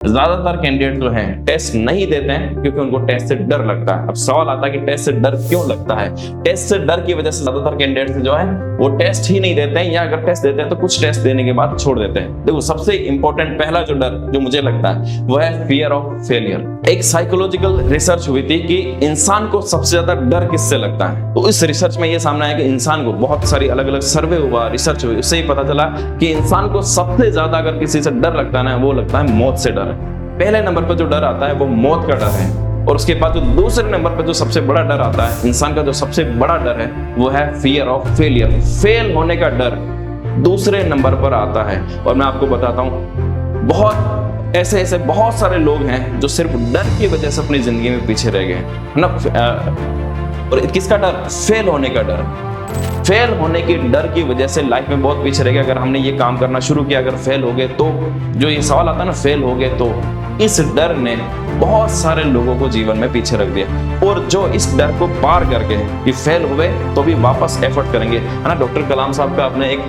ज्यादातर कैंडिडेट जो हैं टेस्ट नहीं देते हैं क्योंकि उनको टेस्ट से डर लगता है। अब सवाल आता है कि टेस्ट से डर क्यों लगता है? टेस्ट से डर की वजह से ज्यादातर कैंडिडेट जो है वो टेस्ट ही नहीं देते हैं, या अगर टेस्ट देते हैं तो कुछ टेस्ट देने के बाद छोड़ देते हैं। देखो, सबसे इंपॉर्टेंट पहला जो डर जो मुझे लगता है वो है फियर ऑफ फेलियर। एक साइकोलॉजिकल रिसर्च हुई थी कि इंसान को सबसे ज्यादा डर किससे लगता है। तो इस रिसर्च में ये सामने आया कि इंसान को, बहुत सारी अलग अलग सर्वे हुआ, रिसर्च हुई, उससे ही पता चला कि इंसान को सबसे ज्यादा अगर किसी से डर लगता है ना, वो लगता है मौत से डर। पहले नंबर पर जो डर आता है वो मौत का डर है, और उसके बाद जो दूसरे नंबर पर जो सबसे बड़ा डर आता है, इंसान का जो सबसे बड़ा डर है वो है फियर ऑफ फेलियर। फेल होने का डर दूसरे नंबर पर आता है। और मैं आपको बताता हूं, बहुत ऐसे बहुत सारे लोग हैं जो सिर्फ डर की वजह से अपनी जिंदगी में पीछे रह गए हैं ना। और किसका डर? फेल होने का डर। फेल होने की डर की वजह से लाइफ में बहुत पीछे रह गए। अगर हमने ये काम करना शुरू किया, अगर फेल हो गए तो, जो ये सवाल आता है ना, फेल हो गए तो, इस डर ने बहुत सारे लोगों को जीवन में पीछे रख दिया। और जो इस डर को पार करके कि फेल हुए तो भी वापस एफर्ट करेंगे, है ना। डॉक्टर कलाम साहब का आपने एक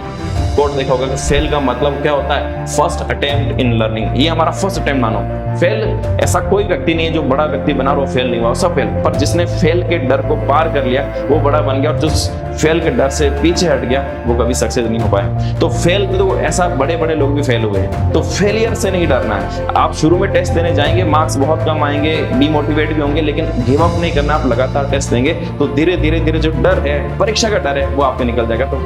कोट देखा होगा कि फेल का मतलब क्या होता है? First attempt in learning. ये हमारा फर्स्ट अटेम्प्ट मानो। फेल ऐसा कोई व्यक्ति नहीं है जो बड़ा व्यक्ति बना वो फेल नहीं हुआ, सब फेल। पर जिसने फेल के डर को पार कर लिया वो बड़ा बन गया, और जो फेल के डर से पीछे हट गया वो कभी सक्सेस नहीं हो पाया। तो फेल तो ऐसा बड़े बड़े लोग भी फेल हुए हैं। तो फेलियर से नहीं डरना है। आप शुरू में टेस्ट देने जाएंगे, मार्क्स बहुत कम आएंगे, डिमोटिवेट भी होंगे, लेकिन गिव अप नहीं करना। आप लगातार टेस्ट देंगे तो धीरे धीरे जो डर है, परीक्षा का डर है, वो आपको निकल जाएगा। तो